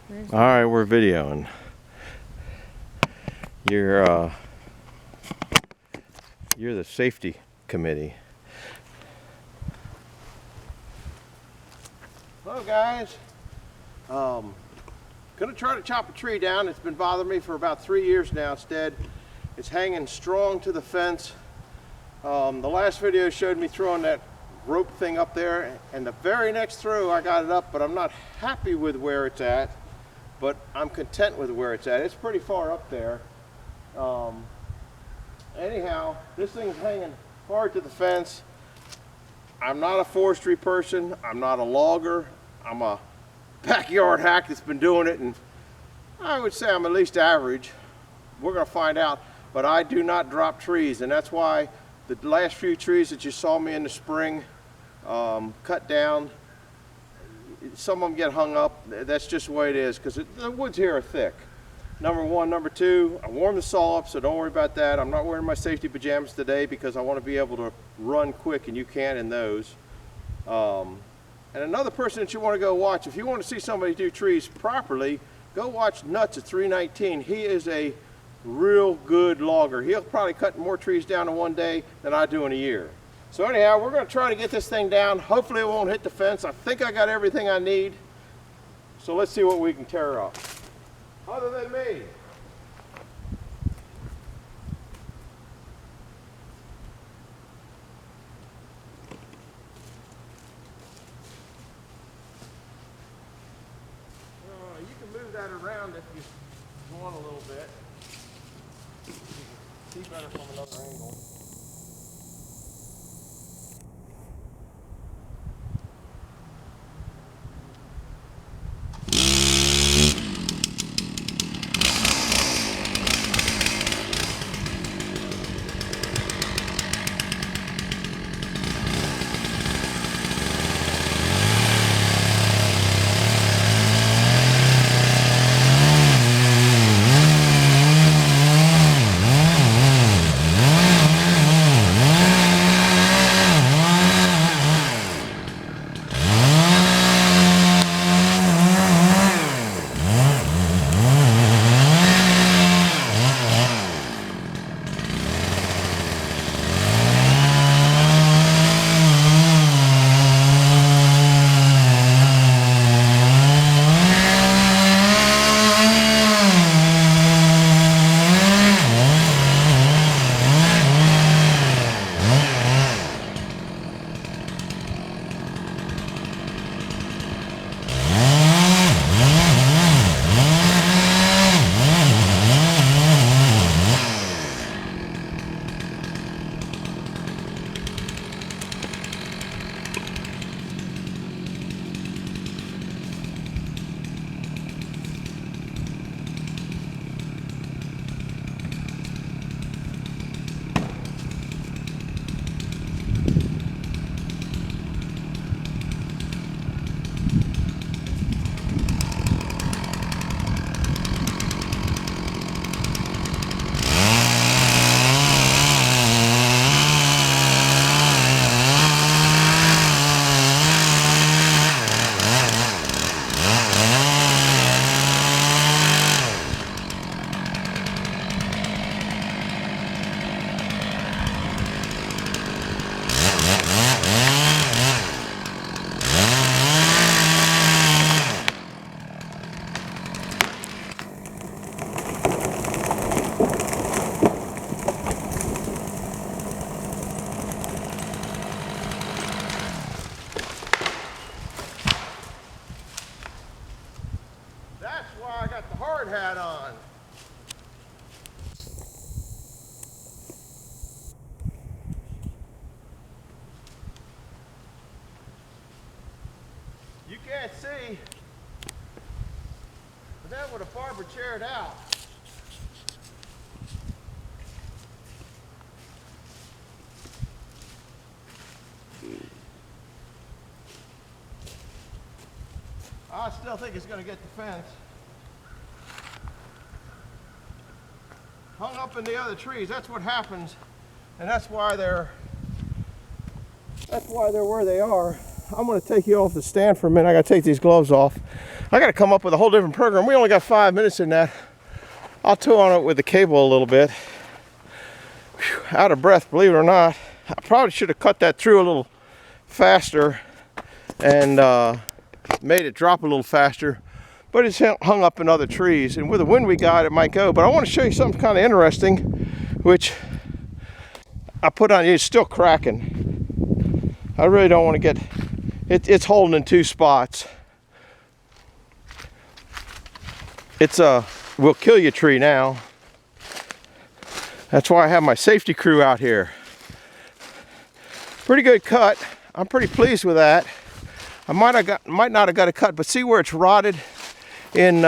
All right, we're videoing. You're the safety committee. Hello, guys. Gonna try to chop a tree down. It's been bothering me for about 3 years now. Instead, it's hanging strong to the fence. The last video showed me throwing that rope thing up there, and the very next throw I got it up, but I'm not happy with where it's at. But I'm content with where it's at. It's pretty far up there. Anyhow, this thing's hanging hard to the fence. I'm not a forestry person. I'm not a logger. I'm a backyard hack that's been doing it, and I would say I'm at least average. We're gonna find out, but I do not drop trees, and that's why the last few trees that you saw me in the spring cut down, some of them get hung up. That's just the way it is, because the woods here are thick. Number one. Number two, I warmed the saw up, so don't worry about that. I'm not wearing my safety pajamas today because I want to be able to run quick, and you can in those. And another person that you want to go watch, if you want to see somebody do trees properly, go watch Nuts at 319. He is a real good logger. He'll probably cut more trees down in one day than I do in a year. So anyhow, we're going to try to get this thing down. Hopefully it won't hit the fence. I think I got everything I need. So let's see what we can tear up. Other than me. You can move that around if you want a little bit. You can see better from another angle. I got the hard hat on. You can't see, but that would have barber chaired out. I still think it's going to get the fence. Hung up in the other trees, that's what happens, and that's why they're where they are. I'm going to take you off the stand for a minute. I got to take these gloves off. I got to come up with a whole different program. We only got 5 minutes in that. I'll tow on it with the cable a little bit. Whew, out of breath, believe it or not. I probably should have cut that through a little faster and made it drop a little faster. But it's hung up in other trees. And with the wind we got, it might go. But I want to show you something kind of interesting, which I put on. It's still cracking. I really don't want to get it's holding in 2 spots. It's a will kill you tree now. That's why I have my safety crew out here. Pretty good cut. I'm pretty pleased with that. I might not have got a cut, but see where it's rotted in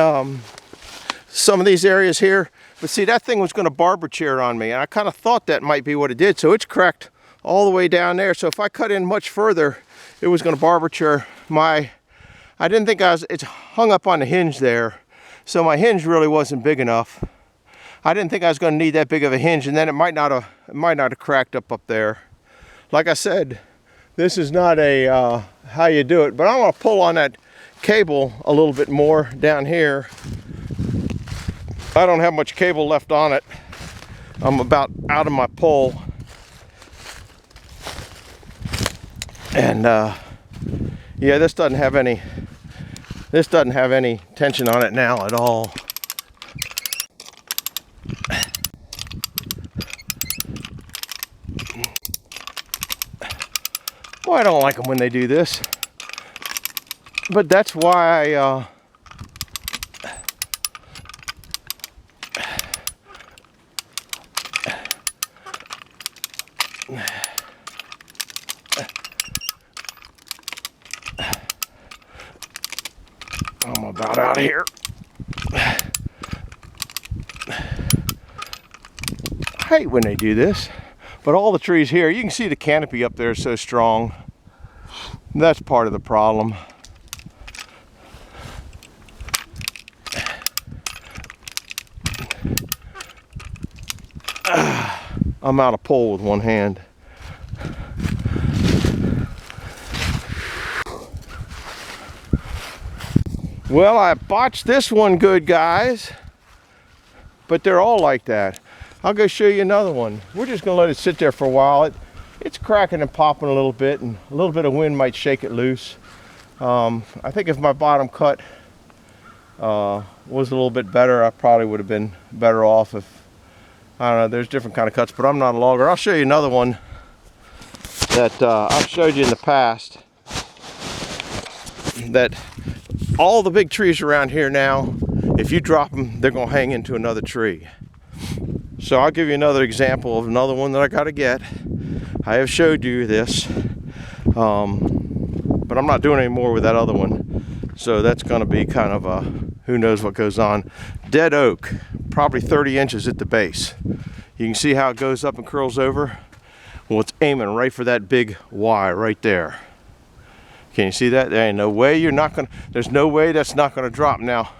some of these areas here. But see, that thing was going to barber chair on me, and I kind of thought that might be what it did. So it's cracked all the way down there. So if I cut in much further, it was going to barber chair my. I didn't think it's hung up on the hinge there, so my hinge really wasn't big enough. I didn't think I was going to need that big of a hinge, and then it might not have cracked up there. Like I said, this is not a how you do it, but I'm going to pull on that cable a little bit more down here. I don't have much cable left on it. I'm about out of my pull. And yeah, this doesn't have any tension on it now at all. Well, I don't like them when they do this, but that's why I'm about out of here. I hate when they do this, but all the trees here, you can see the canopy up there is so strong. That's part of the problem. I'm out of pull with one hand. Well, I botched this one good, guys, but they're all like that. I'll go show you another one. We're just gonna let it sit there for a while. It's cracking and popping a little bit, and a little bit of wind might shake it loose. I think if my bottom cut was a little bit better, I probably would have been better off. If I don't know, there's different kind of cuts, but I'm not a logger. I'll show you another one that I've showed you in the past. That all the big trees around here now, if you drop them, they're gonna hang into another tree. So I'll give you another example of another one that I gotta get. I have showed you this, but I'm not doing any more with that other one. So that's gonna be kind of a, who knows what goes on. Dead oak, probably 30 inches at the base. You can see how it goes up and curls over. Well, it's aiming right for that big Y right there. Can you see that? There ain't no way there's no way that's not gonna drop. Now,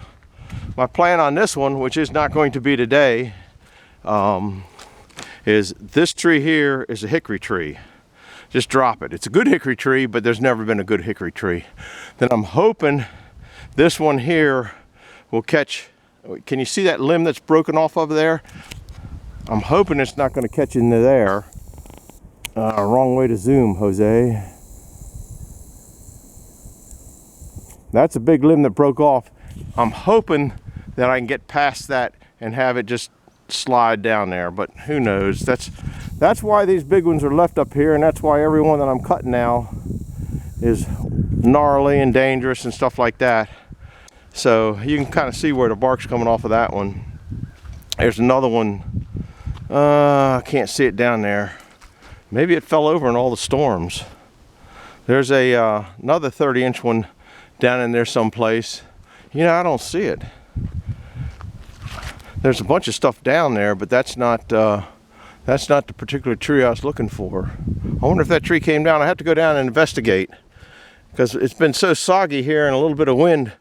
my plan on this one, which is not going to be today, is this tree here is a hickory tree. Just drop it. It's a good hickory tree, but there's never been a good hickory tree. Then I'm hoping this one here will catch. Can you see that limb that's broken off over there? I'm hoping it's not going to catch into there. Wrong way to zoom, Jose. That's a big limb that broke off. I'm hoping that I can get past that and have it just slide down there, but who knows. That's why these big ones are left up here, and that's why every one that I'm cutting now is gnarly and dangerous and stuff like that. So you can kind of see where the bark's coming off of that one. There's another one. I can't see it down there. Maybe it fell over in all the storms. There's another 30-inch one down in there someplace. You know, I don't see it. There's a bunch of stuff down there, but that's not the particular tree I was looking for. I wonder if that tree came down. I have to go down and investigate, because it's been so soggy here, and a little bit of wind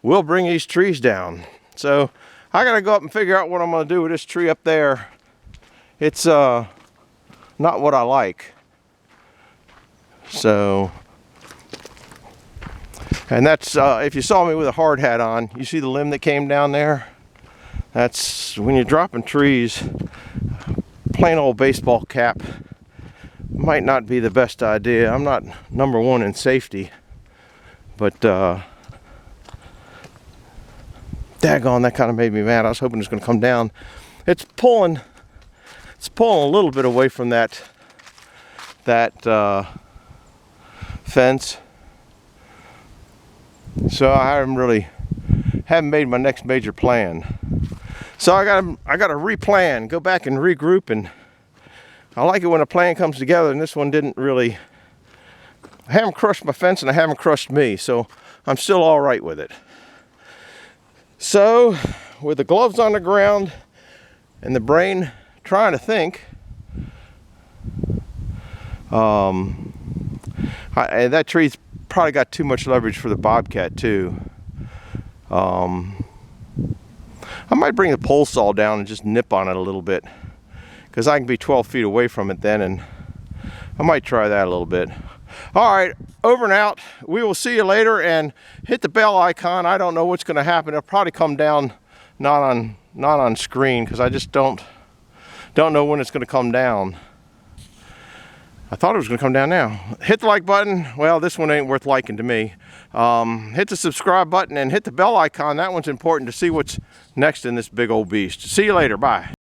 will bring these trees down. So I gotta go up and figure out what I'm gonna do with this tree up there. It's not what I like. So And that's, if you saw me with a hard hat on, you see the limb that came down there? That's when you're dropping trees, plain old baseball cap might not be the best idea. I'm not number one in safety, but daggone, that kind of made me mad. I was hoping it was going to come down. It's pulling a little bit away from that fence. So I haven't made my next major plan. So I gotta replan, go back and regroup, and I like it when a plan comes together, and this one didn't really. I haven't crushed my fence and I haven't crushed me, so I'm still all right with it. So with the gloves on the ground and the brain trying to think, that tree's probably got too much leverage for the bobcat too. I might bring the pole saw down and just nip on it a little bit, because I can be 12 feet away from it then, and I might try that a little bit. All right, over and out. We will see you later, and hit the bell icon. I don't know what's going to happen. It'll probably come down not on screen, because I just don't know when it's going to come down. I thought it was going to come down now. Hit the like button. Well, this one ain't worth liking to me. Hit the subscribe button and hit the bell icon. That one's important to see what's next in this big old beast. See you later. Bye.